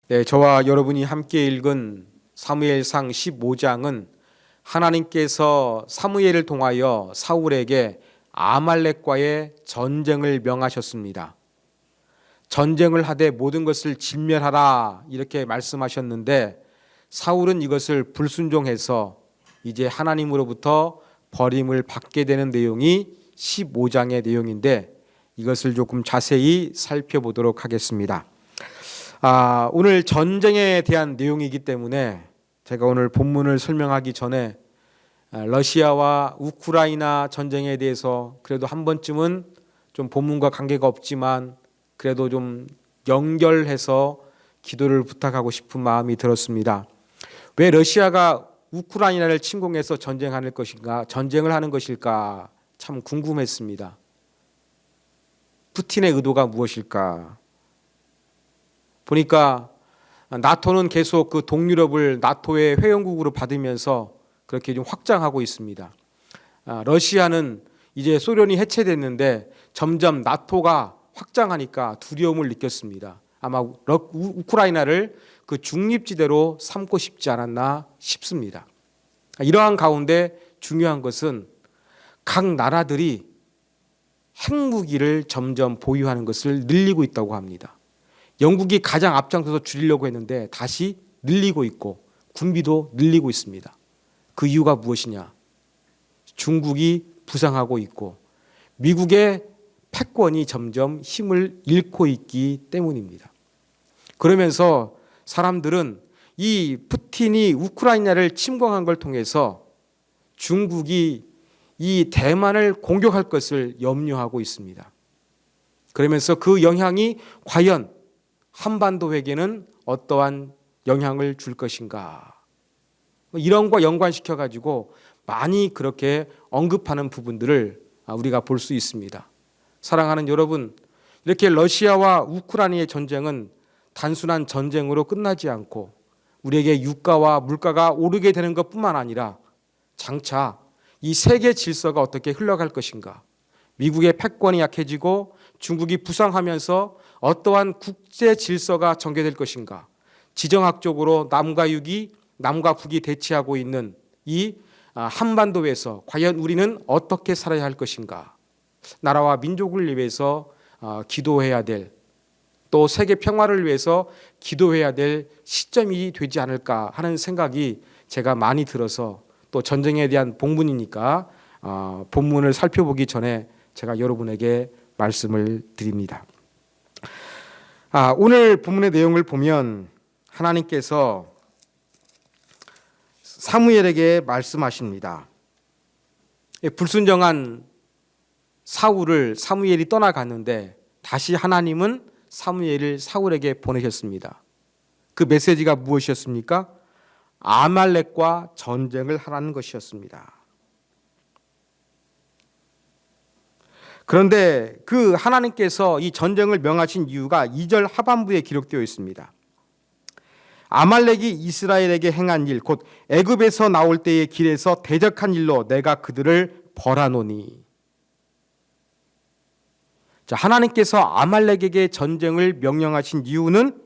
네, 저와 여러분이 함께 읽은 사무엘상 15장은 하나님께서 사무엘을 통하여 사울에게 아말렉과의 전쟁을 명하셨습니다. 전쟁을 하되 모든 것을 진멸하라 이렇게 말씀하셨는데 사울은 이것을 불순종해서 이제 하나님으로부터 버림을 받게 되는 내용이 15장의 내용인데 이것을 조금 자세히 살펴보도록 하겠습니다. 오늘 전쟁에 대한 내용이기 때문에 제가 오늘 본문을 설명하기 전에 러시아와 우크라이나 전쟁에 대해서 그래도 한 번쯤은 좀 본문과 관계가 없지만 그래도 좀 연결해서 기도를 부탁하고 싶은 마음이 들었습니다. 왜 러시아가 우크라이나를 침공해서 전쟁을 하는 것일까 참 궁금했습니다. 푸틴의 의도가 무엇일까? 보니까 나토는 계속 그 동유럽을 나토의 회원국으로 받으면서 그렇게 좀 확장하고 있습니다. 러시아는 이제 소련이 해체됐는데 점점 나토가 확장하니까 두려움을 느꼈습니다. 아마 우크라이나를 그 중립지대로 삼고 싶지 않았나 싶습니다. 이러한 가운데 중요한 것은 각 나라들이 핵무기를 점점 보유하는 것을 늘리고 있다고 합니다. 영국이 가장 앞장서서 줄이려고 했는데 다시 늘리고 있고 군비도 늘리고 있습니다. 그 이유가 무엇이냐? 중국이 부상하고 있고 미국의 패권이 점점 힘을 잃고 있기 때문입니다. 그러면서 사람들은 이 푸틴이 우크라이나를 침공한 걸 통해서 중국이 이 대만을 공격할 것을 염려하고 있습니다. 그러면서 그 영향이 과연 한반도에게는 어떠한 영향을 줄 것인가? 이런 거 연관시켜 가지고 많이 그렇게 언급하는 부분들을 우리가 볼 수 있습니다. 사랑하는 여러분, 이렇게 러시아와 우크라이나의 전쟁은 단순한 전쟁으로 끝나지 않고 우리에게 유가와 물가가 오르게 되는 것뿐만 아니라 장차 이 세계 질서가 어떻게 흘러갈 것인가? 미국의 패권이 약해지고 중국이 부상하면서 어떠한 국제 질서가 전개될 것인가? 지정학적으로 남과 북이 대치하고 있는 이 한반도에서 과연 우리는 어떻게 살아야 할 것인가? 나라와 민족을 위해서 기도해야 될, 또 세계 평화를 위해서 기도해야 될 시점이 되지 않을까 하는 생각이 제가 많이 들어서 또 전쟁에 대한 본문이니까 본문을 살펴보기 전에 제가 여러분에게 말씀을 드립니다. 오늘 본문의 내용을 보면 하나님께서 사무엘에게 말씀하십니다. 불순종한 사무엘이 떠나갔는데 다시 하나님은 사무엘을 사울에게 보내셨습니다. 그 메시지가 무엇이었습니까? 아말렉과 전쟁을 하라는 것이었습니다. 그런데 그 하나님께서 이 전쟁을 명하신 이유가 2절 하반부에 기록되어 있습니다. 아말렉이 이스라엘에게 행한 일, 곧 애굽에서 나올 때의 길에서 대적한 일로 내가 그들을 벌하노니. 자, 하나님께서 아말렉에게 전쟁을 명령하신 이유는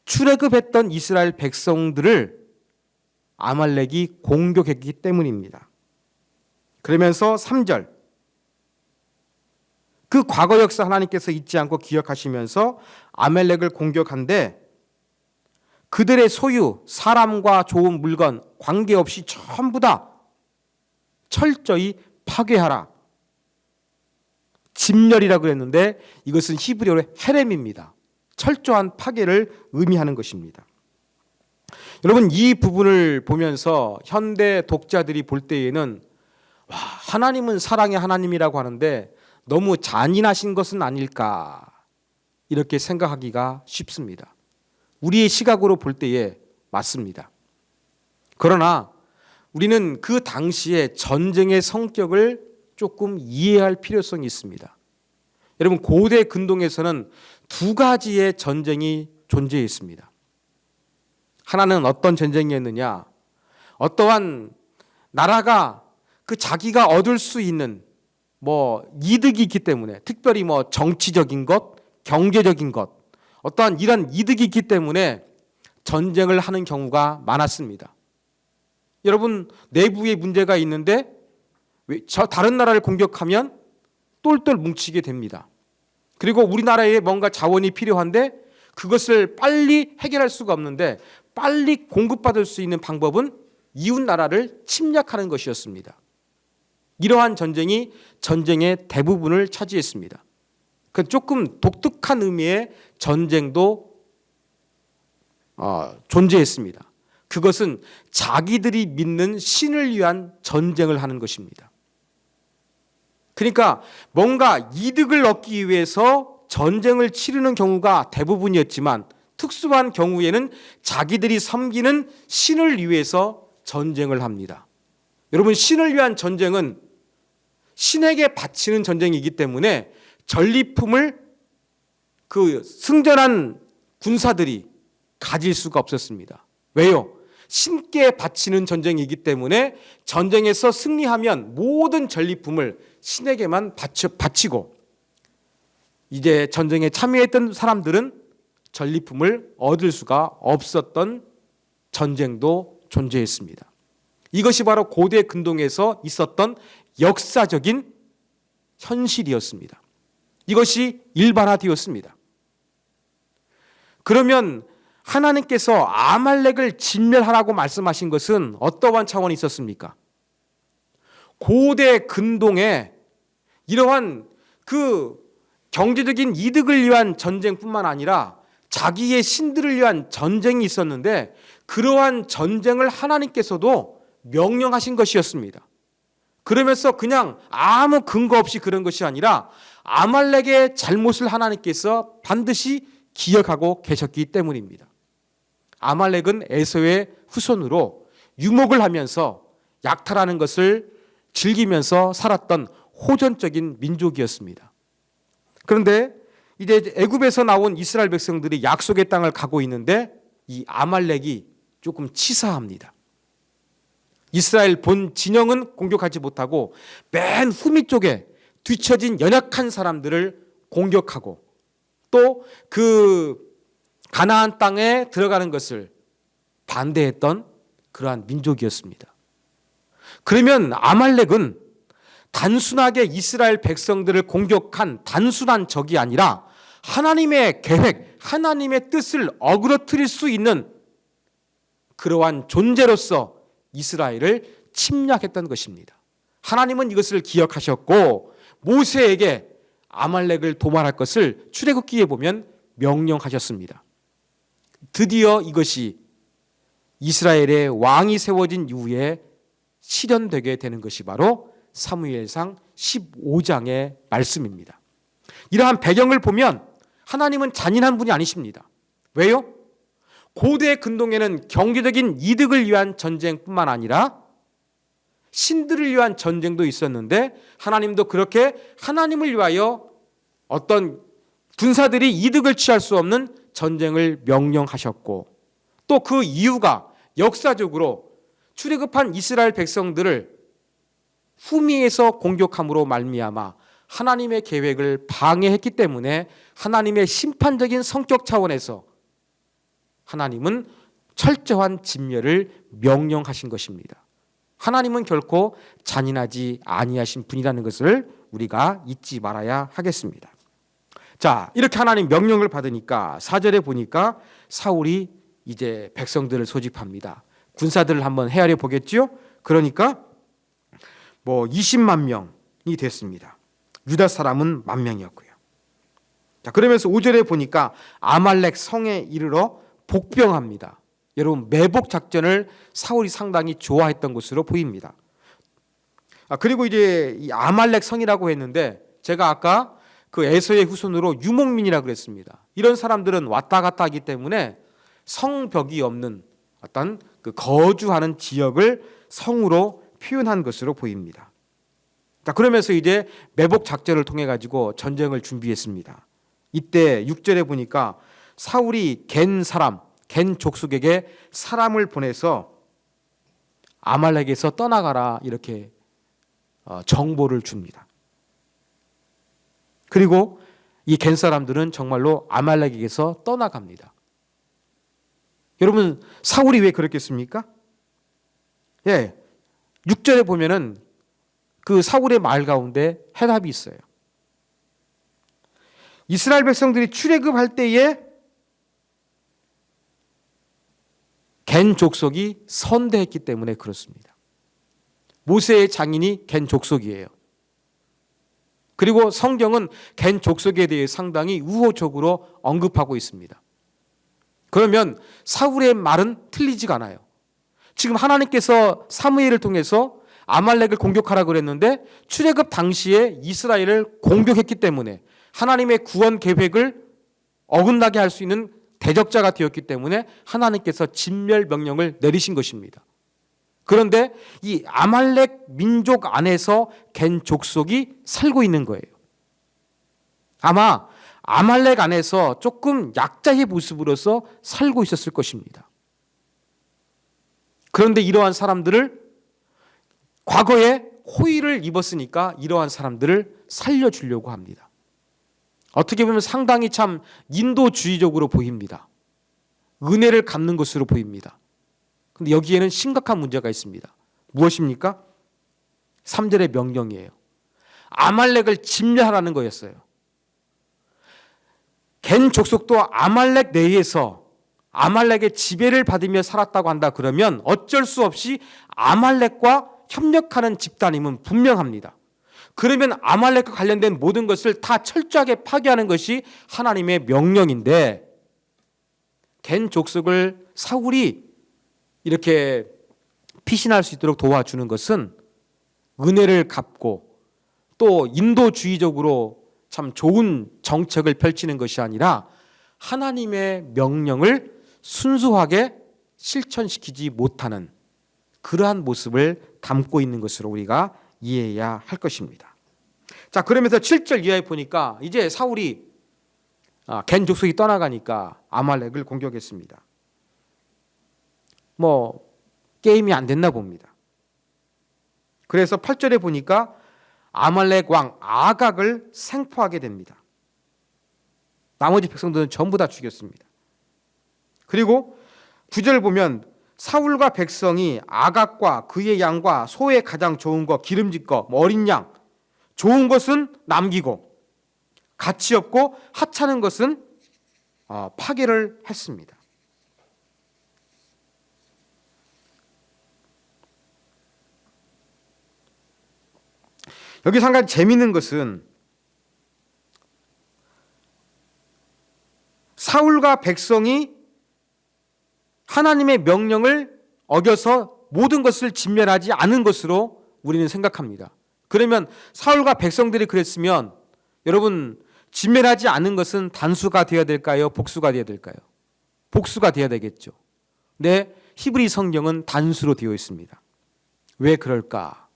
출애굽했던 이스라엘 백성들을 아말렉이 공격했기 때문입니다. 그러면서 3절, 그 과거 역사 하나님께서 잊지 않고 기억하시면서 아말렉을 공격한데 그들의 소유, 사람과 좋은 물건 관계없이 전부 다 철저히 파괴하라. 진멸이라고 그랬는데 이것은 히브리어로 헤렘입니다. 철저한 파괴를 의미하는 것입니다. 여러분, 이 부분을 보면서 현대 독자들이 볼 때에는 하나님은 사랑의 하나님이라고 하는데 너무 잔인하신 것은 아닐까 이렇게 생각하기가 쉽습니다. 우리의 시각으로 볼 때에 맞습니다. 그러나 우리는 그 당시의 전쟁의 성격을 조금 이해할 필요성이 있습니다. 여러분, 고대 근동에서는 두 가지의 전쟁이 존재했습니다. 하나는 어떤 전쟁이었느냐? 어떠한 나라가 그 자기가 얻을 수 있는 이득이 있기 때문에 특별히 정치적인 것, 경제적인 것, 어떠한 이런 이득이 있기 때문에 전쟁을 하는 경우가 많았습니다. 여러분, 내부에 문제가 있는데 다른 나라를 공격하면 똘똘 뭉치게 됩니다. 그리고 우리나라에 뭔가 자원이 필요한데 그것을 빨리 해결할 수가 없는데 빨리 공급받을 수 있는 방법은 이웃 나라를 침략하는 것이었습니다. 이러한 전쟁이 전쟁의 대부분을 차지했습니다. 그 조금 독특한 의미의 전쟁도 존재했습니다. 그것은 자기들이 믿는 신을 위한 전쟁을 하는 것입니다. 그러니까 뭔가 이득을 얻기 위해서 전쟁을 치르는 경우가 대부분이었지만 특수한 경우에는 자기들이 섬기는 신을 위해서 전쟁을 합니다. 여러분, 신을 위한 전쟁은 신에게 바치는 전쟁이기 때문에 전리품을 그 승전한 군사들이 가질 수가 없었습니다. 왜요? 신께 바치는 전쟁이기 때문에 전쟁에서 승리하면 모든 전리품을 신에게만 바치고 이제 전쟁에 참여했던 사람들은 전리품을 얻을 수가 없었던 전쟁도 존재했습니다. 이것이 바로 고대 근동에서 있었던 역사적인 현실이었습니다. 이것이 일반화되었습니다. 그러면 하나님께서 아말렉을 진멸하라고 말씀하신 것은 어떠한 차원이 있었습니까? 고대 근동에 이러한 그 경제적인 이득을 위한 전쟁뿐만 아니라 자기의 신들을 위한 전쟁이 있었는데 그러한 전쟁을 하나님께서도 명령하신 것이었습니다. 그러면서 그냥 아무 근거 없이 그런 것이 아니라 아말렉의 잘못을 하나님께서 반드시 기억하고 계셨기 때문입니다. 아말렉은 에서의 후손으로 유목을 하면서 약탈하는 것을 즐기면서 살았던 호전적인 민족이었습니다. 그런데 이제 애굽에서 나온 이스라엘 백성들이 약속의 땅을 가고 있는데 이 아말렉이 조금 치사합니다. 이스라엘 본 진영은 공격하지 못하고 맨 후미 쪽에 뒤처진 연약한 사람들을 공격하고 또 그 가나안 땅에 들어가는 것을 반대했던 그러한 민족이었습니다. 그러면 아말렉은 단순하게 이스라엘 백성들을 공격한 단순한 적이 아니라 하나님의 계획, 하나님의 뜻을 어그러뜨릴 수 있는 그러한 존재로서 이스라엘을 침략했던 것입니다. 하나님은 이것을 기억하셨고 모세에게 아말렉을 도말할 것을 출애굽기에 보면 명령하셨습니다. 드디어 이것이 이스라엘의 왕이 세워진 이후에 실현되게 되는 것이 바로 사무엘상 15장의 말씀입니다. 이러한 배경을 보면 하나님은 잔인한 분이 아니십니다. 왜요? 고대 근동에는 경제적인 이득을 위한 전쟁뿐만 아니라 신들을 위한 전쟁도 있었는데 하나님도 그렇게 하나님을 위하여 어떤 군사들이 이득을 취할 수 없는 전쟁을 명령하셨고 또 그 이유가 역사적으로 출애굽한 이스라엘 백성들을 후미에서 공격함으로 말미암아 하나님의 계획을 방해했기 때문에 하나님의 심판적인 성격 차원에서 하나님은 철저한 진멸을 명령하신 것입니다. 하나님은 결코 잔인하지 아니하신 분이라는 것을 우리가 잊지 말아야 하겠습니다. 자, 이렇게 하나님 명령을 받으니까 4절에 보니까 사울이 이제 백성들을 소집합니다. 군사들을 한번 헤아려 보겠죠? 그러니까 20만 명이 됐습니다. 유다 사람은 10,000명이었고요. 자, 그러면서 5절에 보니까 아말렉 성에 이르러 복병합니다. 여러분, 매복 작전을 사울이 상당히 좋아했던 것으로 보입니다. 그리고 이제 이 아말렉 성이라고 했는데 제가 아까 그 에서의 후손으로 유목민이라고 그랬습니다. 이런 사람들은 왔다 갔다 하기 때문에 성벽이 없는 어떤 그 거주하는 지역을 성으로 표현한 것으로 보입니다. 자, 그러면서 이제 매복 작전을 통해 가지고 전쟁을 준비했습니다. 이때 6절에 보니까 사울이 겐 족속에게 사람을 보내서 아말렉에서 떠나가라 이렇게 정보를 줍니다. 그리고 이 겐 사람들은 정말로 아말렉에게서 떠나갑니다. 여러분, 사울이 왜 그랬겠습니까? 예, 6절에 보면은 그 사울의 말 가운데 해답이 있어요. 이스라엘 백성들이 출애굽할 때에 겐 족속이 선대했기 때문에 그렇습니다. 모세의 장인이 겐 족속이에요. 그리고 성경은 겐 족속에 대해 상당히 우호적으로 언급하고 있습니다. 그러면 사울의 말은 틀리지가 않아요. 지금 하나님께서 사무엘을 통해서 아말렉을 공격하라고 그랬는데 출애굽 당시에 이스라엘을 공격했기 때문에 하나님의 구원 계획을 어긋나게 할 수 있는 대적자가 되었기 때문에 하나님께서 진멸 명령을 내리신 것입니다. 그런데 이 아말렉 민족 안에서 겐 족속이 살고 있는 거예요. 아마 아말렉 안에서 조금 약자의 모습으로서 살고 있었을 것입니다. 그런데 이러한 사람들을 과거에 호의를 입었으니까 이러한 사람들을 살려주려고 합니다. 어떻게 보면 상당히 참 인도주의적으로 보입니다. 은혜를 갚는 것으로 보입니다. 그런데 여기에는 심각한 문제가 있습니다. 무엇입니까? 3절의 명령이에요. 아말렉을 진멸하라는 거였어요. 겐 족속도 아말렉 내에서 아말렉의 지배를 받으며 살았다고 한다 그러면 어쩔 수 없이 아말렉과 협력하는 집단임은 분명합니다. 그러면 아말렉과 관련된 모든 것을 다 철저하게 파괴하는 것이 하나님의 명령인데 겐 족속을 사울이 이렇게 피신할 수 있도록 도와주는 것은 은혜를 갚고 또 인도주의적으로 참 좋은 정책을 펼치는 것이 아니라 하나님의 명령을 순수하게 실천시키지 못하는 그러한 모습을 담고 있는 것으로 우리가 이해해야 할 것입니다. 자, 그러면서 7절 이하에 보니까 이제 사울이 겐 족속이 떠나가니까 아말렉을 공격했습니다. 게임이 안 됐나 봅니다. 그래서 8절에 보니까 아말렉 왕 아각을 생포하게 됩니다. 나머지 백성들은 전부 다 죽였습니다. 그리고 9절 보면 사울과 백성이 아각과 그의 양과 소의 가장 좋은 것, 기름진 것, 어린 양, 좋은 것은 남기고 가치 없고 하찮은 것은 파괴를 했습니다. 여기서 한 가지 재미있는 것은 사울과 백성이 하나님의 명령을 어겨서 모든 것을 진멸하지 않은 것으로 우리는 생각합니다. 그러면 사울과 백성들이 그랬으면 여러분 진멸하지 않은 것은 단수가 되어야 될까요? 복수가 되어야 될까요? 복수가 되어야 되겠죠. 근데 히브리 성경은 단수로 되어 있습니다. 왜 그럴까?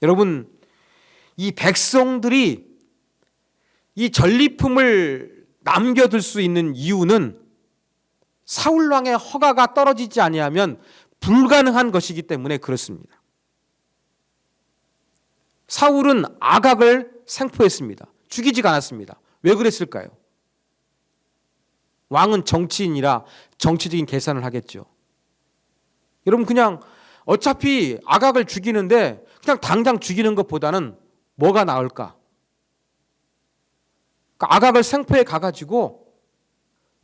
여러분, 이 백성들이 이 전리품을 남겨둘 수 있는 이유는 사울왕의 허가가 떨어지지 아니하면 불가능한 것이기 때문에 그렇습니다. 사울은 아각을 생포했습니다. 죽이지가 않았습니다. 왜 그랬을까요? 왕은 정치인이라 정치적인 계산을 하겠죠. 여러분, 그냥 어차피 아각을 죽이는데 그냥 당장 죽이는 것보다는 뭐가 나을까? 그러니까 아각을 생포해 가가지고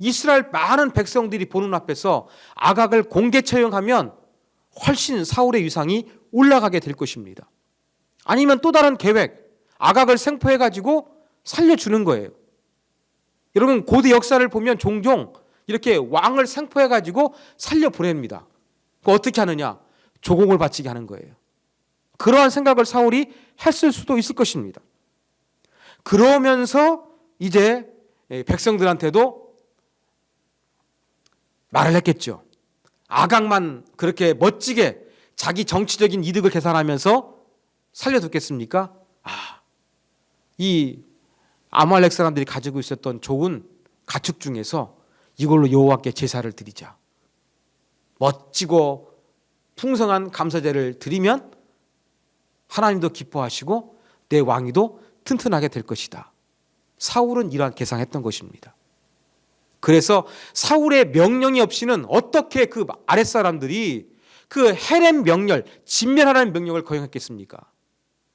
이스라엘 많은 백성들이 보는 앞에서 아각을 공개 처형하면 훨씬 사울의 위상이 올라가게 될 것입니다. 아니면 또 다른 계획, 아각을 생포해 가지고 살려주는 거예요. 여러분, 고대 역사를 보면 종종 이렇게 왕을 생포해 가지고 살려보냅니다. 어떻게 하느냐? 조공을 바치게 하는 거예요. 그러한 생각을 사울이 했을 수도 있을 것입니다. 그러면서 이제 백성들한테도 말을 했겠죠. 아각만 그렇게 멋지게 자기 정치적인 이득을 계산하면서 살려뒀겠습니까? 이 아말렉 사람들이 가지고 있었던 좋은 가축 중에서 이걸로 여호와께 제사를 드리자. 멋지고 풍성한 감사제를 드리면 하나님도 기뻐하시고 내 왕위도 튼튼하게 될 것이다. 사울은 이러한 계산했던 것입니다. 그래서 사울의 명령이 없이는 어떻게 그 아랫사람들이 그 헤렘 명령, 진멸하라는 명령을 거행했겠습니까?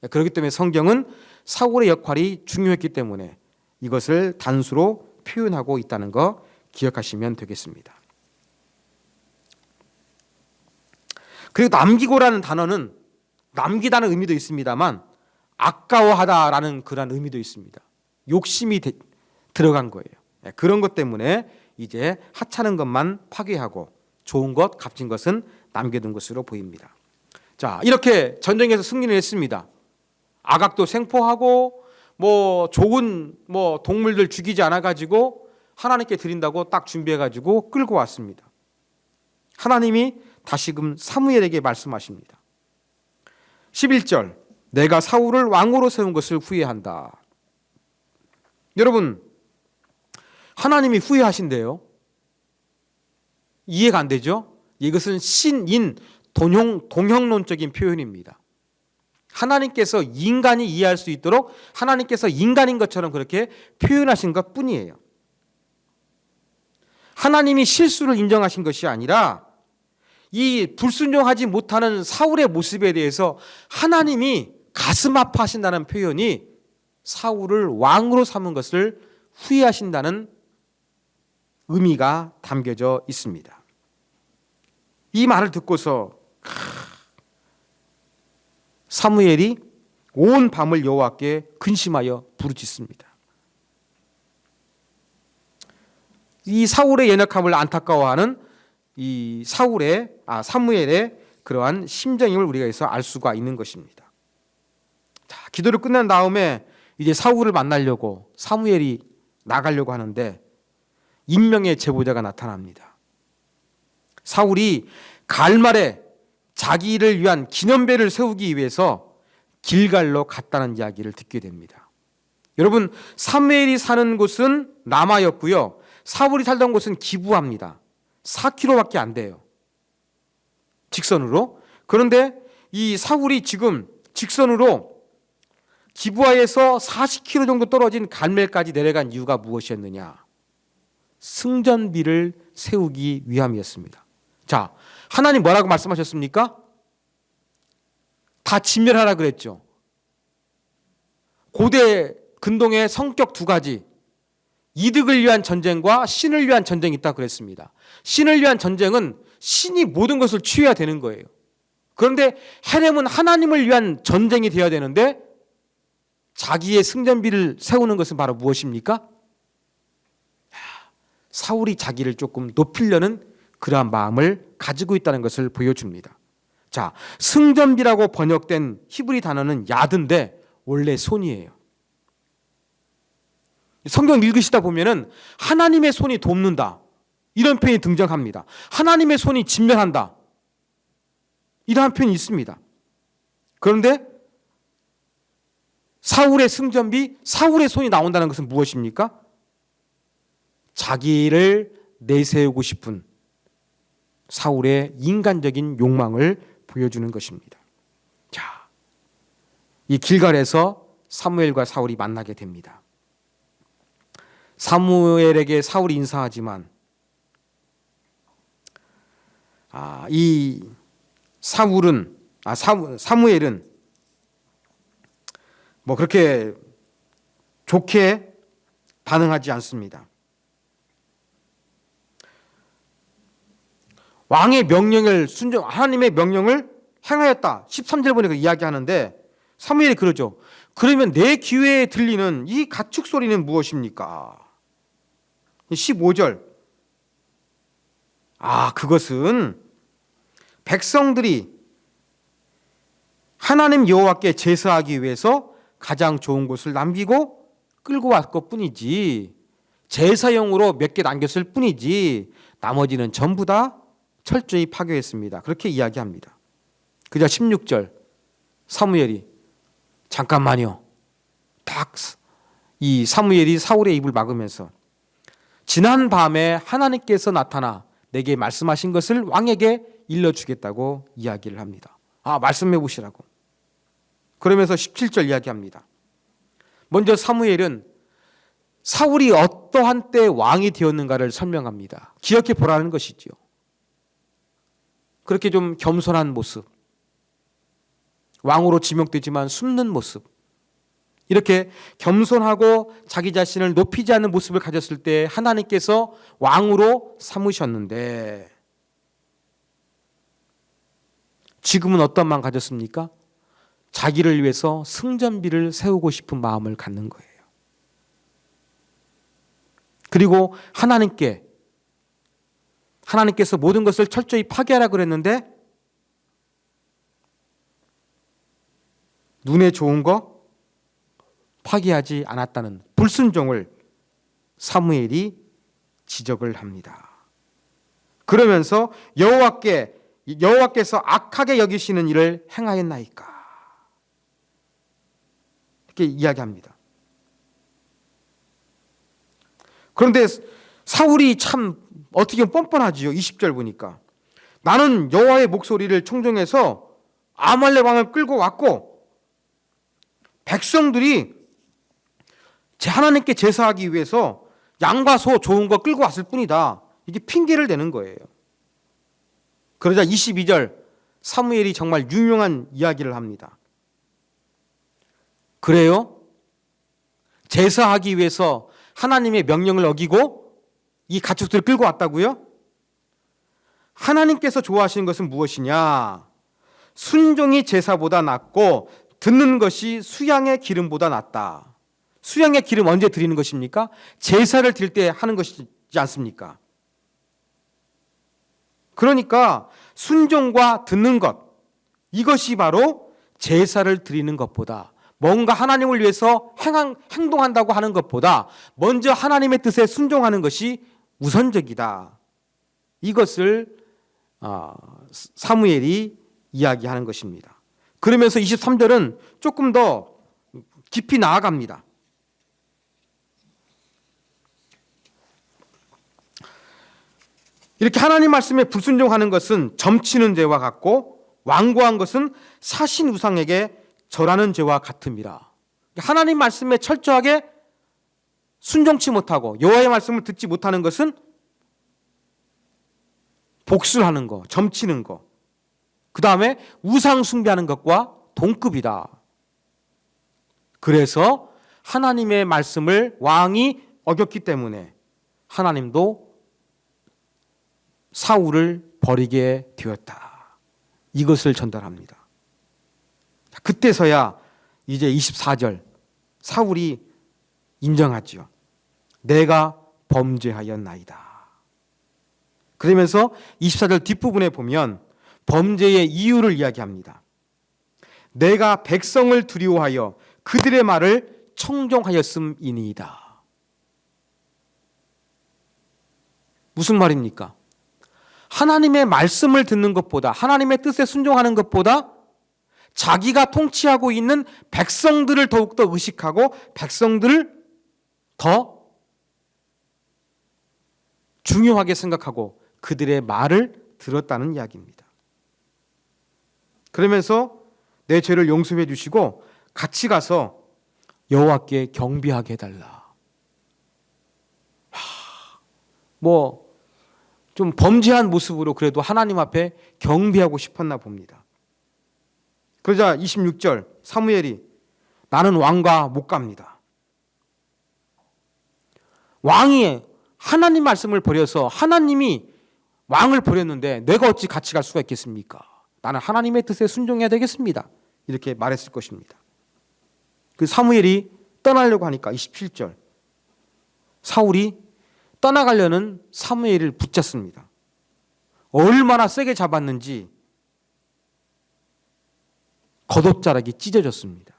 그렇기 때문에 성경은 사울의 역할이 중요했기 때문에 이것을 단수로 표현하고 있다는 거 기억하시면 되겠습니다. 그리고 남기고라는 단어는 남기다는 의미도 있습니다만 아까워하다라는 그런 의미도 있습니다. 욕심이 들어간 거예요. 그런 것 때문에 이제 하찮은 것만 파괴하고 좋은 것, 값진 것은 남겨둔 것으로 보입니다. 자, 이렇게 전쟁에서 승리를 했습니다. 아각도 생포하고 좋은 동물들 죽이지 않아 가지고 하나님께 드린다고 딱 준비해 가지고 끌고 왔습니다. 하나님이 다시금 사무엘에게 말씀하십니다. 11절, 내가 사울을 왕으로 세운 것을 후회한다. 여러분, 하나님이 후회하신대요. 이해가 안 되죠? 이것은 신인 동형론적인 표현입니다. 하나님께서 인간이 이해할 수 있도록 하나님께서 인간인 것처럼 그렇게 표현하신 것 뿐이에요. 하나님이 실수를 인정하신 것이 아니라 이 불순종하지 못하는 사울의 모습에 대해서 하나님이 가슴 아파하신다는 표현이 사울을 왕으로 삼은 것을 후회하신다는 의미가 담겨져 있습니다. 이 말을 듣고서 사무엘이 온 밤을 여호와께 근심하여 부르짖습니다. 이 사울의 연약함을 안타까워하는 이 사무엘의 그러한 심정임을 우리가 여기서 알 수가 있는 것입니다. 자, 기도를 끝난 다음에 이제 사울을 만나려고 사무엘이 나가려고 하는데 인명의 제보자가 나타납니다. 사울이 갈말에 자기를 위한 기념배를 세우기 위해서 길갈로 갔다는 이야기를 듣게 됩니다. 여러분, 사무엘이 사는 곳은 라마였고요. 사울이 살던 곳은 기부아입니다. 4km밖에 안 돼요. 직선으로. 그런데 이 사울이 지금 직선으로 기부아에서 40km 정도 떨어진 갈멜까지 내려간 이유가 무엇이었느냐? 승전비를 세우기 위함이었습니다. 자, 하나님 뭐라고 말씀하셨습니까? 다 진멸하라 그랬죠. 고대 근동의 성격 두 가지, 이득을 위한 전쟁과 신을 위한 전쟁이 있다고 그랬습니다. 신을 위한 전쟁은 신이 모든 것을 취해야 되는 거예요. 그런데 헤렘은 하나님을 위한 전쟁이 되어야 되는데 자기의 승전비를 세우는 것은 바로 무엇입니까? 사울이 자기를 조금 높이려는 그러한 마음을 가지고 있다는 것을 보여줍니다. 자, 승전비라고 번역된 히브리 단어는 야드인데 원래 손이에요. 성경 읽으시다 보면은 하나님의 손이 돕는다, 이런 표현이 등장합니다. 하나님의 손이 진멸한다, 이러한 표현이 있습니다. 그런데 사울의 승전비, 사울의 손이 나온다는 것은 무엇입니까? 자기를 내세우고 싶은 사울의 인간적인 욕망을 보여주는 것입니다. 자, 이 길갈에서 사무엘과 사울이 만나게 됩니다. 사무엘에게 사울이 인사하지만 이 사무엘은 그렇게 좋게 반응하지 않습니다. 왕의 명령을 하나님의 명령을 행하였다. 13절 보니까 이야기하는데 사무엘이 그러죠. 그러면 내 귀에 들리는 이 가축 소리는 무엇입니까? 15절. 그것은 백성들이 하나님 여호와께 제사하기 위해서 가장 좋은 곳을 남기고 끌고 왔을 뿐이지, 제사용으로 몇 개 남겼을 뿐이지 나머지는 전부 다 철저히 파괴했습니다. 그렇게 이야기합니다. 그자 16절 사무엘이 잠깐만요. 딱 이 사무엘이 사울의 입을 막으면서 지난 밤에 하나님께서 나타나 내게 말씀하신 것을 왕에게 일러주겠다고 이야기를 합니다. 말씀해 보시라고. 그러면서 17절 이야기합니다. 먼저 사무엘은 사울이 어떠한 때 왕이 되었는가를 설명합니다. 기억해 보라는 것이지요. 그렇게 좀 겸손한 모습, 왕으로 지명되지만 숨는 모습, 이렇게 겸손하고 자기 자신을 높이지 않는 모습을 가졌을 때 하나님께서 왕으로 삼으셨는데 지금은 어떤 마음 가졌습니까? 자기를 위해서 승전비를 세우고 싶은 마음을 갖는 거예요. 그리고 하나님께서 모든 것을 철저히 파괴하라 그랬는데 눈에 좋은 거 파괴하지 않았다는 불순종을 사무엘이 지적을 합니다. 그러면서 여호와께서 악하게 여기시는 일을 행하였나이까 이렇게 이야기합니다. 그런데 사울이 참 어떻게 보면 뻔뻔하지요. 20절 보니까 나는 여호와의 목소리를 청종해서 아말렉 왕을 끌고 왔고 백성들이 제 하나님께 제사하기 위해서 양과 소 좋은 거 끌고 왔을 뿐이다. 이게 핑계를 대는 거예요. 그러자 22절 사무엘이 정말 유명한 이야기를 합니다. 그래요? 제사하기 위해서 하나님의 명령을 어기고 이 가축들을 끌고 왔다고요? 하나님께서 좋아하시는 것은 무엇이냐? 순종이 제사보다 낫고 듣는 것이 수양의 기름보다 낫다. 수양의 기름 언제 드리는 것입니까? 제사를 드릴 때 하는 것이지 않습니까? 그러니까 순종과 듣는 것, 이것이 바로 제사를 드리는 것보다, 뭔가 하나님을 위해서 행동한다고 하는 것보다 먼저 하나님의 뜻에 순종하는 것이 우선적이다. 이것을 사무엘이 이야기하는 것입니다. 그러면서 23절은 조금 더 깊이 나아갑니다. 이렇게 하나님 말씀에 불순종하는 것은 점치는 죄와 같고 완고한 것은 사신 우상에게 절하는 죄와 같음이라. 하나님 말씀에 철저하게 순종치 못하고 여호와의 말씀을 듣지 못하는 것은 복술하는 거, 점치는 거, 그 다음에 우상 숭배하는 것과 동급이다. 그래서 하나님의 말씀을 왕이 어겼기 때문에 하나님도 사울을 버리게 되었다. 이것을 전달합니다. 그때서야 이제 24절 사울이 인정하지요. 내가 범죄하였나이다. 그러면서 24절 뒷부분에 보면 범죄의 이유를 이야기합니다. 내가 백성을 두려워하여 그들의 말을 청종하였음이니이다. 무슨 말입니까? 하나님의 말씀을 듣는 것보다, 하나님의 뜻에 순종하는 것보다 자기가 통치하고 있는 백성들을 더욱더 의식하고 백성들을 더 중요하게 생각하고 그들의 말을 들었다는 이야기입니다. 그러면서 내 죄를 용서해 주시고 같이 가서 여호와께 경배하게 해달라. 좀 범죄한 모습으로 그래도 하나님 앞에 경배하고 싶었나 봅니다. 그러자 26절 사무엘이 나는 왕과 못 갑니다. 왕이 하나님 말씀을 버려서 하나님이 왕을 버렸는데 내가 어찌 같이 갈 수가 있겠습니까? 나는 하나님의 뜻에 순종해야 되겠습니다. 이렇게 말했을 것입니다. 그 사무엘이 떠나려고 하니까 27절 사울이 떠나가려는 사무엘을 붙잡습니다. 얼마나 세게 잡았는지 겉옷자락이 찢어졌습니다.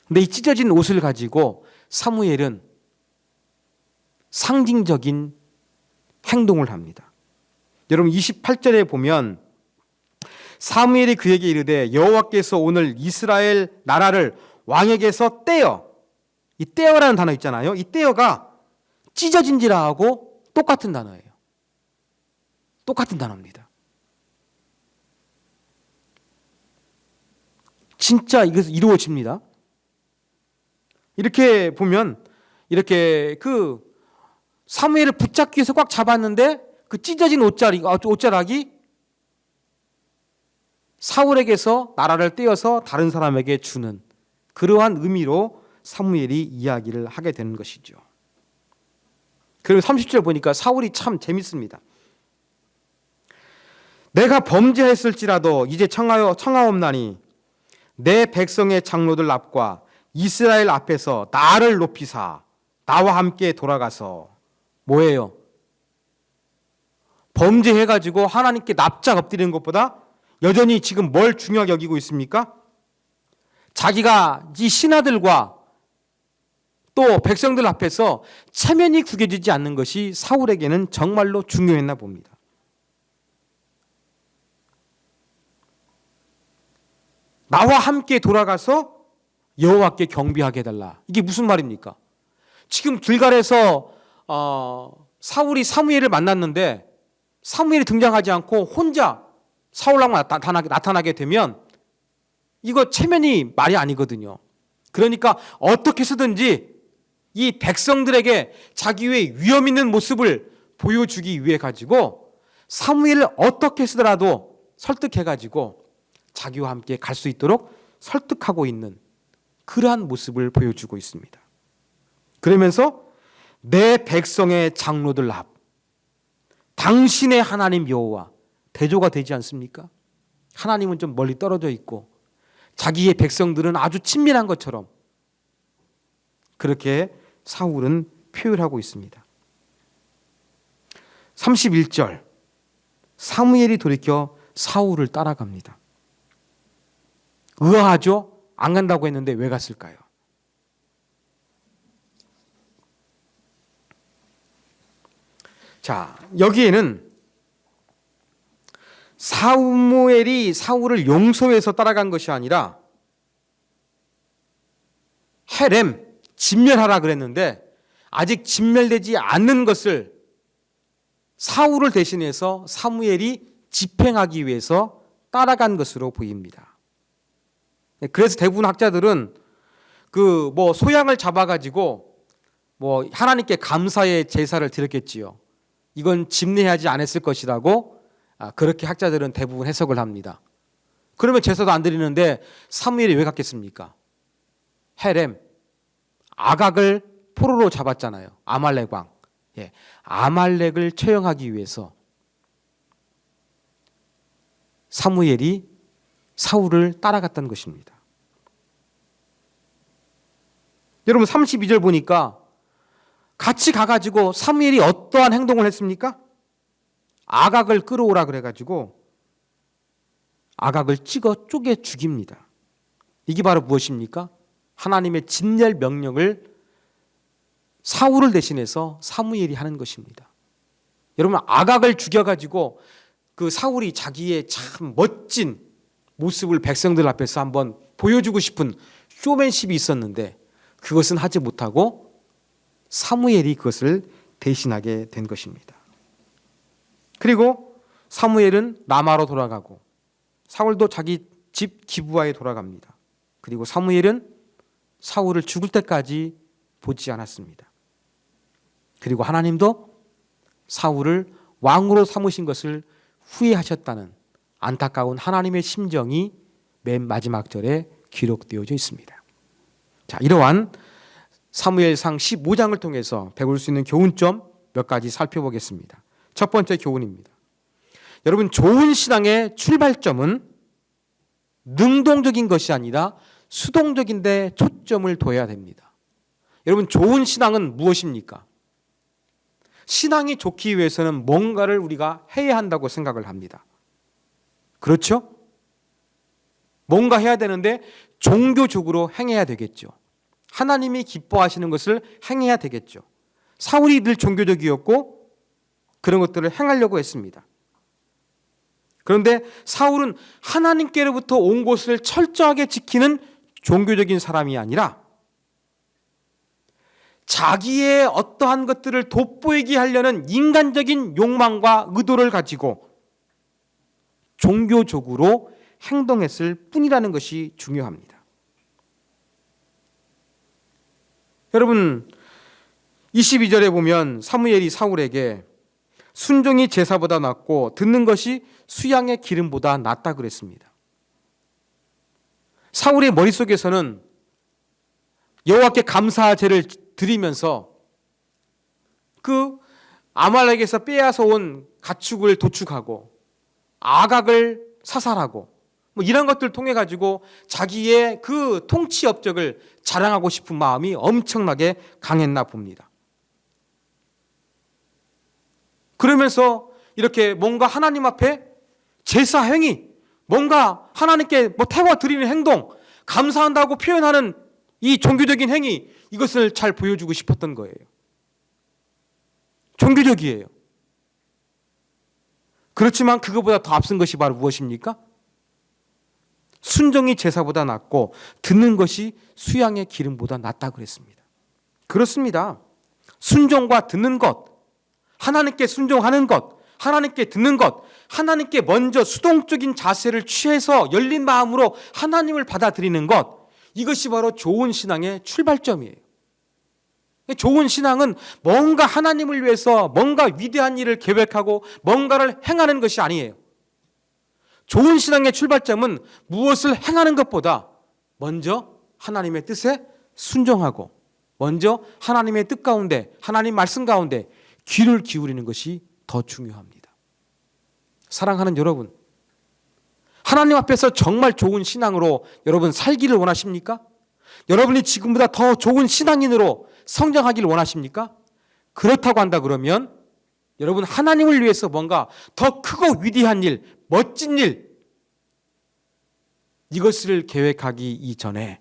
근데 이 찢어진 옷을 가지고 사무엘은 상징적인 행동을 합니다. 여러분 28절에 보면 사무엘이 그에게 이르되 여호와께서 오늘 이스라엘 나라를 왕에게서 떼어, 이 떼어라는 단어 있잖아요. 이 떼어가 찢어진지라 하고 똑같은 단어예요. 똑같은 단어입니다. 진짜 이것이 이루어집니다. 이렇게 보면 이렇게 그 사무엘을 붙잡기 위해서 꽉 잡았는데 그 찢어진 옷자락이 사울에게서 나라를 떼어서 다른 사람에게 주는 그러한 의미로 사무엘이 이야기를 하게 되는 것이죠. 그리고 30절 보니까 사울이 참 재밌습니다. 내가 범죄했을지라도 이제 청하옵나니 내 백성의 장로들 앞과 이스라엘 앞에서 나를 높이사 나와 함께 돌아가서 뭐예요? 범죄해가지고 하나님께 납작 엎드리는 것보다 여전히 지금 뭘 중요하게 여기고 있습니까? 자기가 이 신하들과 또 백성들 앞에서 체면이 구겨지지 않는 것이 사울에게는 정말로 중요했나 봅니다. 나와 함께 돌아가서 여호와께 경배하게 해달라. 이게 무슨 말입니까? 지금 길갈에서 사울이 사무엘을 만났는데 사무엘이 등장하지 않고 혼자 사울왕만 나타나게 되면 이거 체면이 말이 아니거든요. 그러니까 어떻게 해서든지 이 백성들에게 자기의 위험 있는 모습을 보여주기 위해 가지고 사무엘을 어떻게 해서라도 설득해가지고 자기와 함께 갈 수 있도록 설득하고 있는 그러한 모습을 보여주고 있습니다. 그러면서 내 백성의 장로들 앞, 당신의 하나님 여호와, 대조가 되지 않습니까? 하나님은 좀 멀리 떨어져 있고 자기의 백성들은 아주 친밀한 것처럼 그렇게 사울은 표현하고 있습니다. 31절 사무엘이 돌이켜 사울을 따라갑니다. 의아하죠? 안 간다고 했는데 왜 갔을까요? 자, 여기에는 사무엘이 사울을 용서해서 따라간 것이 아니라 헤렘, 진멸하라 그랬는데 아직 진멸되지 않는 것을 사울을 대신해서 사무엘이 집행하기 위해서 따라간 것으로 보입니다. 그래서 대부분 학자들은 그 소양을 잡아가지고 하나님께 감사의 제사를 드렸겠지요. 이건 집례하지 않았을 것이라고 그렇게 학자들은 대부분 해석을 합니다. 그러면 제사도 안 드리는데 사무엘이 왜 갔겠습니까? 헤렘, 아각을 포로로 잡았잖아요. 아말렉 왕. 아말렉을 처형하기 위해서 사무엘이 사울을 따라갔던 것입니다. 여러분 32절 보니까 같이 가가지고 사무엘이 어떠한 행동을 했습니까? 아각을 끌어오라 그래가지고 아각을 찍어 쪼개 죽입니다. 이게 바로 무엇입니까? 하나님의 진멸 명령을 사울을 대신해서 사무엘이 하는 것입니다. 여러분 아각을 죽여가지고 그 사울이 자기의 참 멋진 모습을 백성들 앞에서 한번 보여주고 싶은 쇼맨십이 있었는데 그것은 하지 못하고 사무엘이 그것을 대신하게 된 것입니다. 그리고 사무엘은 라마로 돌아가고 사울도 자기 집 기브아에 돌아갑니다. 그리고 사무엘은 사울을 죽을 때까지 보지 않았습니다. 그리고 하나님도 사울을 왕으로 삼으신 것을 후회하셨다는 안타까운 하나님의 심정이 맨 마지막 절에 기록되어져 있습니다. 자, 이러한 사무엘상 15장을 통해서 배울 수 있는 교훈점 몇 가지 살펴보겠습니다. 첫 번째 교훈입니다. 여러분 좋은 신앙의 출발점은 능동적인 것이 아니라 수동적인 데 초점을 둬야 됩니다. 여러분 좋은 신앙은 무엇입니까? 신앙이 좋기 위해서는 뭔가를 우리가 해야 한다고 생각을 합니다. 그렇죠? 뭔가 해야 되는데 종교적으로 행해야 되겠죠. 하나님이 기뻐하시는 것을 행해야 되겠죠. 사울이 늘 종교적이었고 그런 것들을 행하려고 했습니다. 그런데 사울은 하나님께로부터 온 것을 철저하게 지키는 종교적인 사람이 아니라 자기의 어떠한 것들을 돋보이게 하려는 인간적인 욕망과 의도를 가지고 종교적으로 행동했을 뿐이라는 것이 중요합니다. 여러분 22절에 보면 사무엘이 사울에게 순종이 제사보다 낫고 듣는 것이 수양의 기름보다 낫다 그랬습니다. 사울의 머릿속에서는 여호와께 감사 제를 드리면서 그 아말렉에서 빼앗아 온 가축을 도축하고 아각을 사살하고 뭐 이런 것들을 통해 가지고 자기의 그 통치 업적을 자랑하고 싶은 마음이 엄청나게 강했나 봅니다. 그러면서 이렇게 뭔가 하나님 앞에 제사 행위, 뭔가 하나님께 뭐 태워 드리는 행동, 감사한다고 표현하는 이 종교적인 행위, 이것을 잘 보여주고 싶었던 거예요. 종교적이에요. 그렇지만 그것보다 더 앞선 것이 바로 무엇입니까? 순종이 제사보다 낫고 듣는 것이 수양의 기름보다 낫다 그랬습니다. 그렇습니다. 순종과 듣는 것, 하나님께 순종하는 것, 하나님께 듣는 것, 하나님께 먼저 수동적인 자세를 취해서 열린 마음으로 하나님을 받아들이는 것, 이것이 바로 좋은 신앙의 출발점이에요. 좋은 신앙은 뭔가 하나님을 위해서 뭔가 위대한 일을 계획하고 뭔가를 행하는 것이 아니에요. 좋은 신앙의 출발점은 무엇을 행하는 것보다 먼저 하나님의 뜻에 순종하고 먼저 하나님의 뜻 가운데, 하나님 말씀 가운데 귀를 기울이는 것이 더 중요합니다. 사랑하는 여러분, 하나님 앞에서 정말 좋은 신앙으로 여러분 살기를 원하십니까? 여러분이 지금보다 더 좋은 신앙인으로 성장하기를 원하십니까? 그렇다고 한다 그러면 여러분 하나님을 위해서 뭔가 더 크고 위대한 일, 멋진 일, 이것을 계획하기 이전에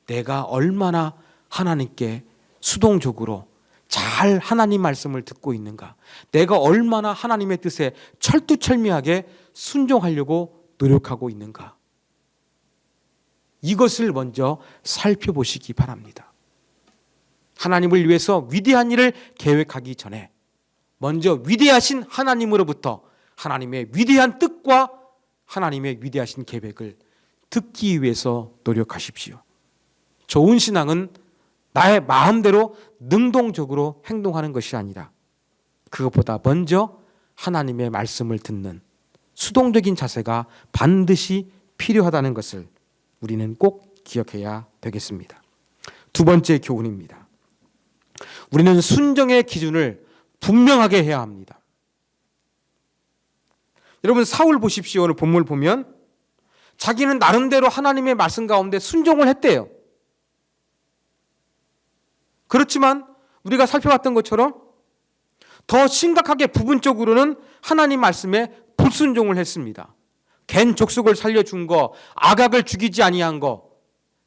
내가 얼마나 하나님께 수동적으로 잘 하나님 말씀을 듣고 있는가, 내가 얼마나 하나님의 뜻에 철두철미하게 순종하려고 노력하고 있는가, 이것을 먼저 살펴보시기 바랍니다. 하나님을 위해서 위대한 일을 계획하기 전에 먼저 위대하신 하나님으로부터 하나님의 위대한 뜻과 하나님의 위대하신 계획을 듣기 위해서 노력하십시오. 좋은 신앙은 나의 마음대로 능동적으로 행동하는 것이 아니라 그것보다 먼저 하나님의 말씀을 듣는 수동적인 자세가 반드시 필요하다는 것을 우리는 꼭 기억해야 되겠습니다. 두 번째 교훈입니다. 우리는 순종의 기준을 분명하게 해야 합니다. 여러분 사울 보십시오. 오늘 본문을 보면 자기는 나름대로 하나님의 말씀 가운데 순종을 했대요. 그렇지만 우리가 살펴봤던 것처럼 더 심각하게 부분적으로는 하나님 말씀에 불순종을 했습니다. 갠 족속을 살려준 거, 아각을 죽이지 아니한 거,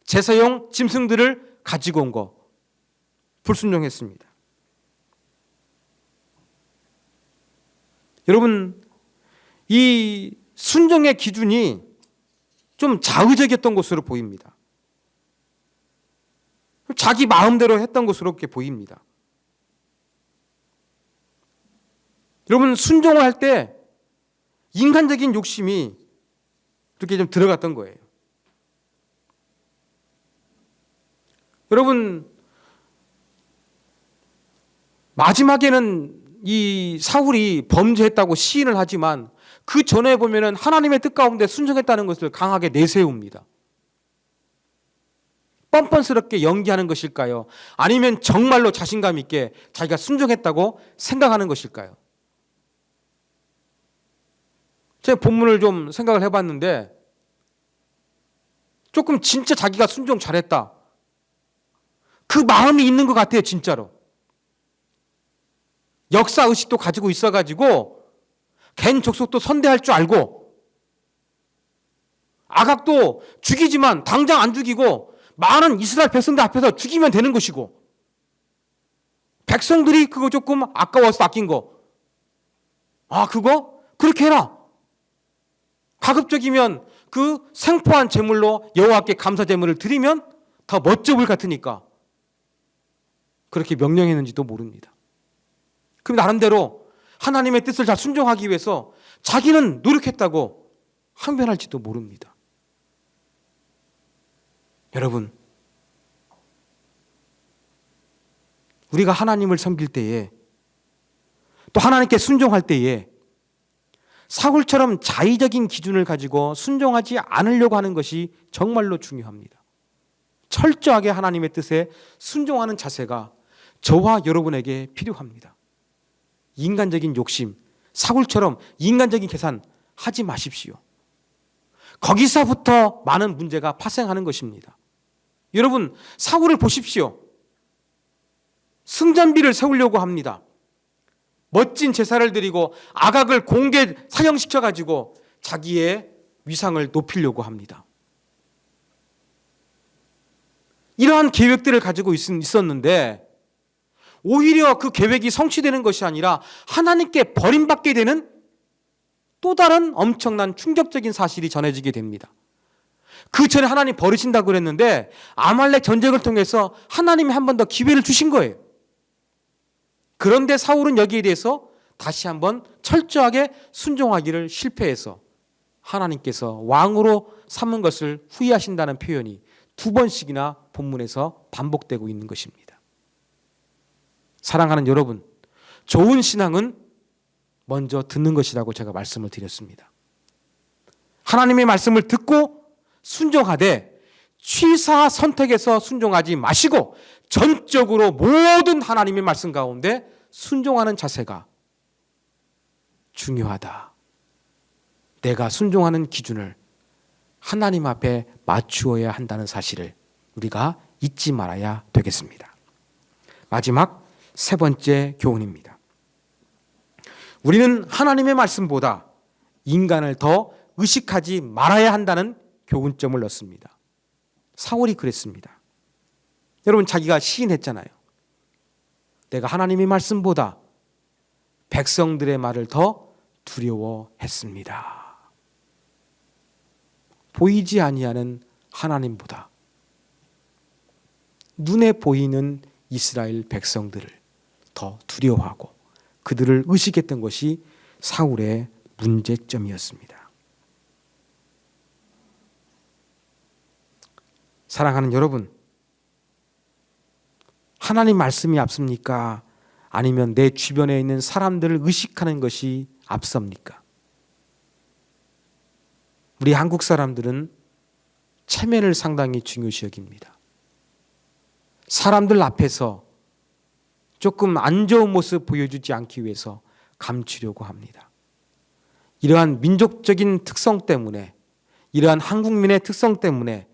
제사용 짐승들을 가지고 온 거, 불순종했습니다. 여러분, 이 순종의 기준이 좀 자의적이었던 것으로 보입니다. 자기 마음대로 했던 것으로 이렇게 보입니다. 여러분, 순종을 할 때 인간적인 욕심이 이렇게 좀 들어갔던 거예요. 여러분, 마지막에는 이 사울이 범죄했다고 시인을 하지만 그 전에 보면은 하나님의 뜻 가운데 순종했다는 것을 강하게 내세웁니다. 뻔뻔스럽게 연기하는 것일까요? 아니면 정말로 자신감 있게 자기가 순종했다고 생각하는 것일까요? 제가 본문을 좀 생각을 해봤는데 조금 진짜 자기가 순종 잘했다, 그 마음이 있는 것 같아요. 진짜로 역사의식도 가지고 있어가지고 갠 족속도 선대할 줄 알고 아각도 죽이지만 당장 안 죽이고 많은 이스라엘 백성들 앞에서 죽이면 되는 것이고, 백성들이 그거 조금 아까워서 아낀 거, 그거 그렇게 해라, 가급적이면 그 생포한 제물로 여호와께 감사 제물을 드리면 더 멋져 보일 것 같으니까 그렇게 명령했는지도 모릅니다. 그럼 나름대로 하나님의 뜻을 잘 순종하기 위해서 자기는 노력했다고 항변할지도 모릅니다. 여러분, 우리가 하나님을 섬길 때에, 또 하나님께 순종할 때에 사울처럼 자의적인 기준을 가지고 순종하지 않으려고 하는 것이 정말로 중요합니다. 철저하게 하나님의 뜻에 순종하는 자세가 저와 여러분에게 필요합니다. 인간적인 욕심, 사울처럼 인간적인 계산 하지 마십시오. 거기서부터 많은 문제가 파생하는 것입니다. 여러분, 사울을 보십시오. 승전비를 세우려고 합니다. 멋진 제사를 드리고 아각을 공개 사형시켜가지고 자기의 위상을 높이려고 합니다. 이러한 계획들을 가지고 있었는데 오히려 그 계획이 성취되는 것이 아니라 하나님께 버림받게 되는 또 다른 엄청난 충격적인 사실이 전해지게 됩니다. 그 전에 하나님 버리신다고 그랬는데 아말렉 전쟁을 통해서 하나님이 한 번 더 기회를 주신 거예요. 그런데 사울은 여기에 대해서 다시 한번 철저하게 순종하기를 실패해서 하나님께서 왕으로 삼은 것을 후회하신다는 표현이 2번씩이나 본문에서 반복되고 있는 것입니다. 사랑하는 여러분, 좋은 신앙은 먼저 듣는 것이라고 제가 말씀을 드렸습니다. 하나님의 말씀을 듣고 순종하되 취사 선택해서 순종하지 마시고 전적으로 모든 하나님의 말씀 가운데 순종하는 자세가 중요하다. 내가 순종하는 기준을 하나님 앞에 맞추어야 한다는 사실을 우리가 잊지 말아야 되겠습니다. 마지막 3번째 교훈입니다. 우리는 하나님의 말씀보다 인간을 더 의식하지 말아야 한다는 교훈점을 얻습니다. 사울이 그랬습니다. 여러분, 자기가 시인했잖아요. 내가 하나님의 말씀보다 백성들의 말을 더 두려워했습니다. 보이지 아니하는 하나님보다 눈에 보이는 이스라엘 백성들을 더 두려워하고 그들을 의식했던 것이 사울의 문제점이었습니다. 사랑하는 여러분, 하나님 말씀이 앞섭니까? 아니면 내 주변에 있는 사람들을 의식하는 것이 앞섭니까? 우리 한국 사람들은 체면을 상당히 중요시 여깁니다. 사람들 앞에서 조금 안 좋은 모습 보여주지 않기 위해서 감추려고 합니다. 이러한 민족적인 특성 때문에, 이러한 한국민의 특성 때문에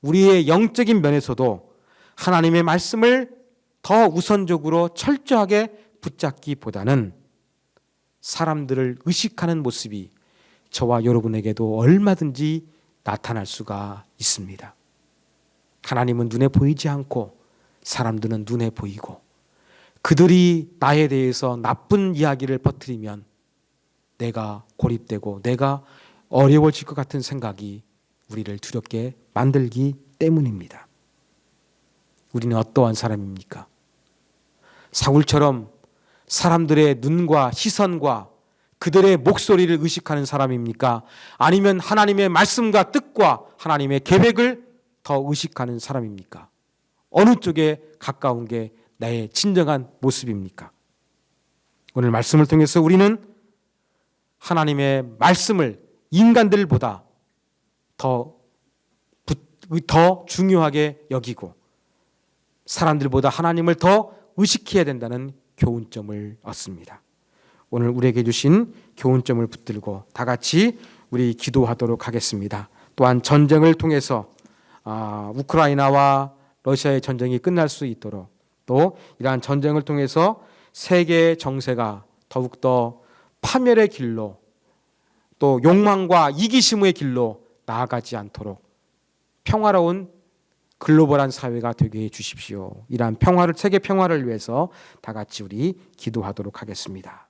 우리의 영적인 면에서도 하나님의 말씀을 더 우선적으로 철저하게 붙잡기보다는 사람들을 의식하는 모습이 저와 여러분에게도 얼마든지 나타날 수가 있습니다. 하나님은 눈에 보이지 않고 사람들은 눈에 보이고 그들이 나에 대해서 나쁜 이야기를 퍼뜨리면 내가 고립되고 내가 어려워질 것 같은 생각이 우리를 두렵게 만들기 때문입니다. 우리는 어떠한 사람입니까? 사울처럼 사람들의 눈과 시선과 그들의 목소리를 의식하는 사람입니까? 아니면 하나님의 말씀과 뜻과 하나님의 계획을 더 의식하는 사람입니까? 어느 쪽에 가까운 게 나의 진정한 모습입니까? 오늘 말씀을 통해서 우리는 하나님의 말씀을 인간들보다 더 중요하게 여기고 사람들보다 하나님을 더 의식해야 된다는 교훈점을 얻습니다. 오늘 우리에게 주신 교훈점을 붙들고 다 같이 우리 기도하도록 하겠습니다. 또한 전쟁을 통해서 우크라이나와 러시아의 전쟁이 끝날 수 있도록 또 이러한 전쟁을 통해서 세계의 정세가 더욱더 파멸의 길로 또 욕망과 이기심의 길로 나아가지 않도록 평화로운 글로벌한 사회가 되게 해 주십시오. 이러한 평화를, 세계 평화를 위해서 다 같이 우리 기도하도록 하겠습니다.